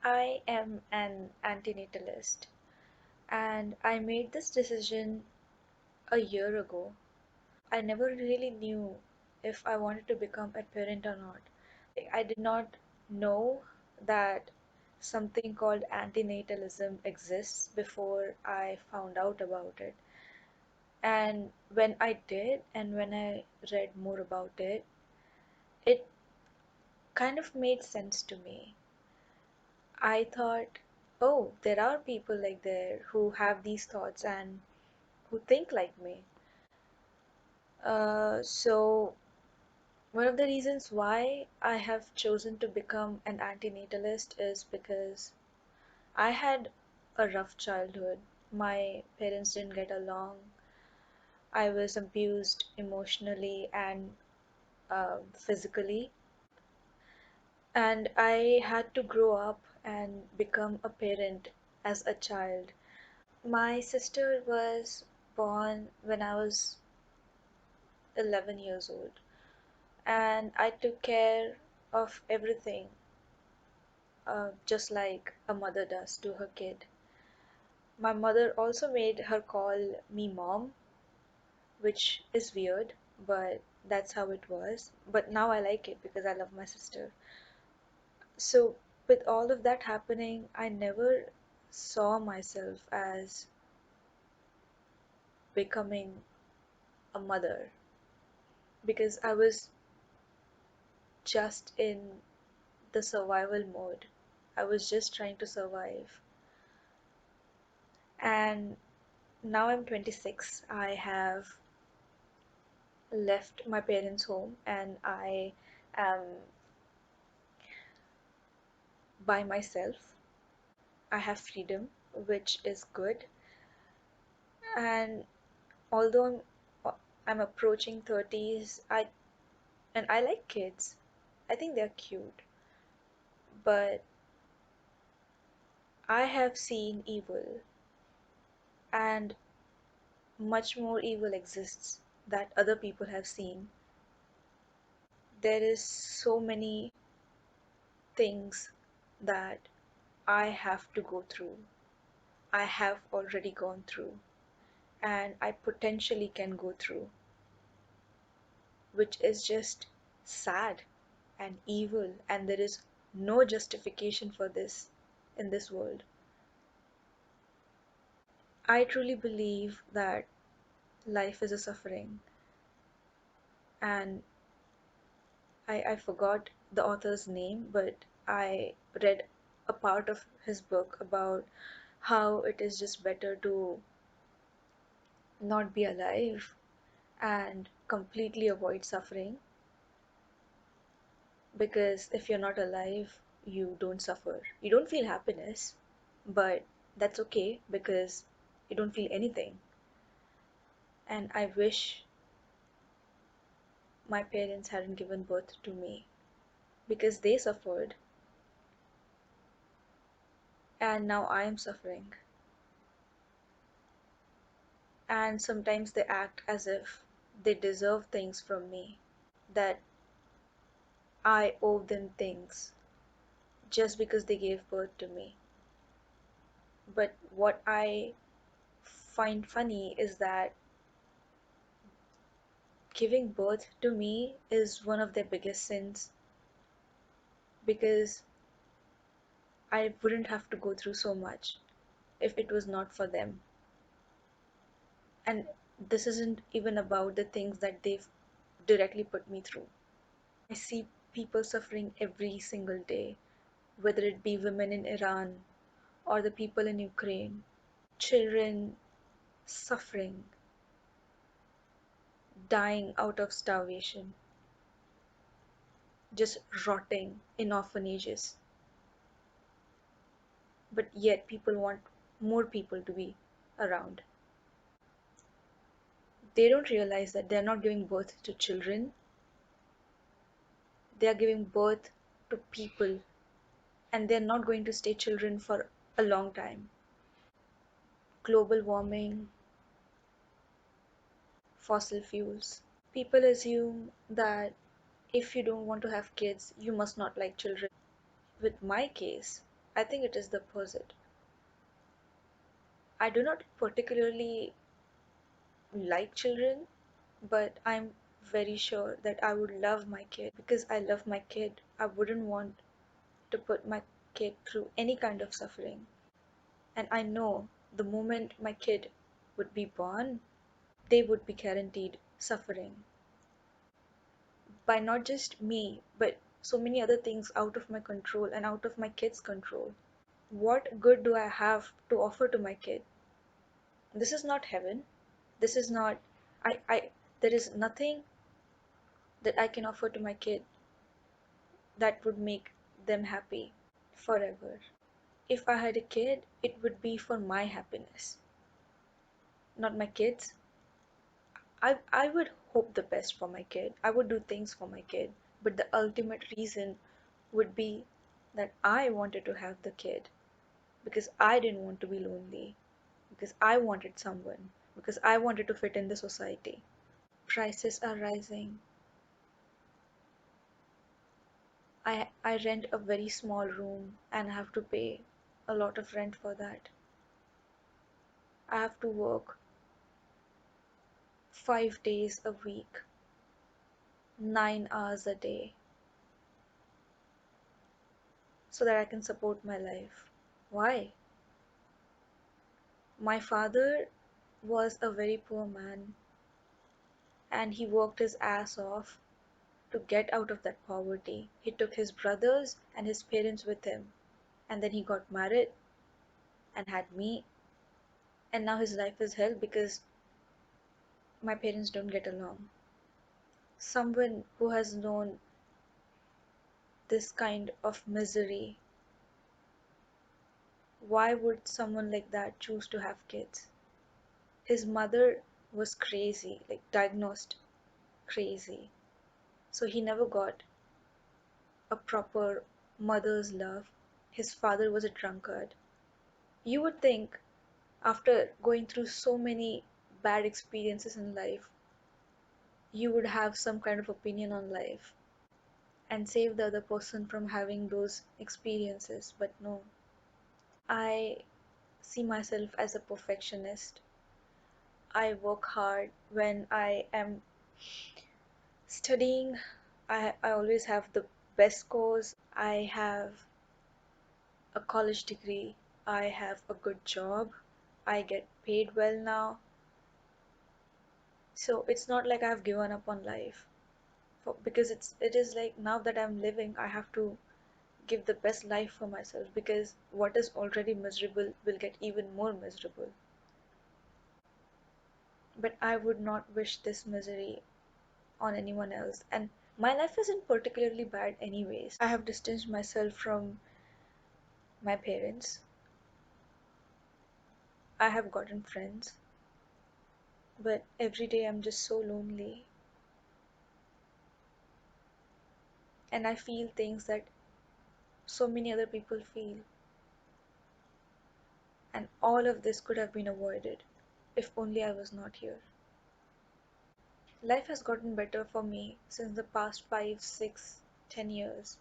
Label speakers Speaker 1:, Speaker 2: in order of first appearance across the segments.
Speaker 1: I am an antinatalist, and I made this decision a year ago. I never really knew if I wanted to become a parent or not. I did not know that something called antinatalism exists before I found out about it. And when I did, and when I read more about it, it kind of made sense to me. I thought, oh, there are people like there who have these thoughts and who think like me. So one of the reasons why I have chosen to become an antinatalist is because I had a rough childhood. My parents didn't get along. I was abused emotionally and physically, and I had to grow up and become a parent as a child. My sister was born when I was 11 years old, and I took care of everything just like a mother does to her kid. My mother also made her call me mom, which is weird, but that's how it was. But now I like it because I love my sister. So, with all of that happening, I never saw myself as becoming a mother because I was just in the survival mode. I was just trying to survive. And now I'm 26. I have left my parents' home and I am by myself. I have freedom, which is good. And although I'm approaching 30s, I like kids. I think they're cute. But I have seen evil, and much more evil exists that other people have seen. There is so many things that I have to go through. I have already gone through, and I potentially can go through, which is just sad and evil, and there is no justification for this in this world. I truly believe that life is a suffering, and I forgot the author's name, but I read a part of his book about how it is just better to not be alive and completely avoid suffering, because if you're not alive, you don't suffer. You don't feel happiness, but that's okay because you don't feel anything. And I wish my parents hadn't given birth to me because they suffered, and now I am suffering. And sometimes they act as if they deserve things from me, that I owe them things just because they gave birth to me. But what I find funny is that giving birth to me is one of their biggest sins because I wouldn't have to go through so much if it was not for them. And this isn't even about the things that they've directly put me through. I see people suffering every single day, whether it be women in Iran or the people in Ukraine, children suffering, dying out of starvation, just rotting in orphanages. But yet people want more people to be around. They don't realize that they're not giving birth to children, they are giving birth to people, and they're not going to stay children for a long time. Global warming, fossil fuels. People assume that if you don't want to have kids, you must not like children. With my case, I think it is the opposite. I do not particularly like children, but I'm very sure that I would love my kid because I love my kid. I wouldn't want to put my kid through any kind of suffering. And I know the moment my kid would be born, they would be guaranteed suffering by not just me, but so many other things out of my control and out of my kid's control. What good do I have to offer to my kid? This is not heaven. This is not, there is nothing that I can offer to my kid that would make them happy forever. If I had a kid, it would be for my happiness, not my kids. I would hope the best for my kid. I would do things for my kid. But the ultimate reason would be that I wanted to have the kid because I didn't want to be lonely, because I wanted someone, because I wanted to fit in the society. Prices are rising. I rent a very small room and have to pay a lot of rent for that. I have to work 5 days a week, 9 hours a day, so that I can support my life. Why? My father was a very poor man and he worked his ass off to get out of that poverty. He took his brothers and his parents with him, and then he got married and had me, and now his life is hell because my parents don't get along. Someone who has known this kind of misery, why would someone like that choose to have kids? His mother was crazy, like diagnosed crazy. So he never got a proper mother's love. His father was a drunkard. You would think, after going through so many bad experiences in life, you would have some kind of opinion on life and save the other person from having those experiences, but no. I see myself as a perfectionist. I work hard when I am studying. I always have the best scores. I have a college degree. I have a good job. I get paid well now. So it's not like I've given up on life. Because it is like now that I'm living, I have to give the best life for myself because what is already miserable will get even more miserable. But I would not wish this misery on anyone else. And my life isn't particularly bad anyways. I have distanced myself from my parents. I have gotten friends, but every day I'm just so lonely and I feel things that so many other people feel. And all of this could have been avoided if only I was not here. Life has gotten better for me since the past 5, 6, 10 years,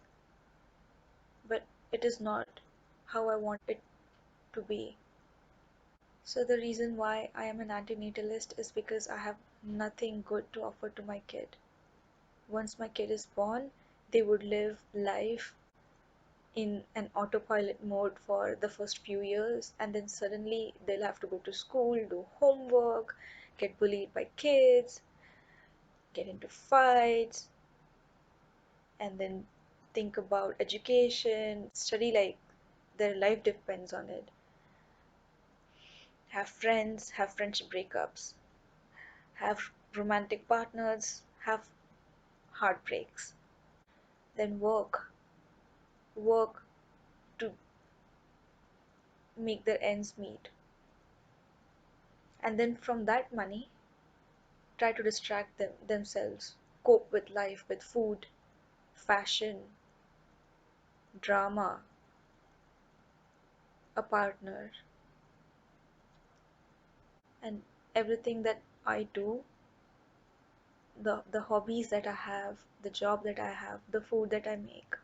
Speaker 1: but it is not how I want it to be. So, the reason why I am an antinatalist is because I have nothing good to offer to my kid. Once my kid is born, they would live life in an autopilot mode for the first few years, and then suddenly they'll have to go to school, do homework, get bullied by kids, get into fights, and then think about education, study like their life depends on it, have friends, have friendship breakups, have romantic partners, have heartbreaks, then work to make their ends meet, and then from that money, try to distract themselves, cope with life with food, fashion, drama, a partner, and everything that I do, the hobbies that I have, the job that I have, the food that I make,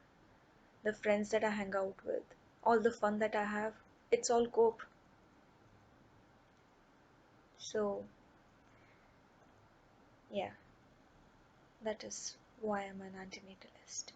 Speaker 1: the friends that I hang out with, all the fun that I have, it's all cope. So, yeah, that is why I'm an antinatalist.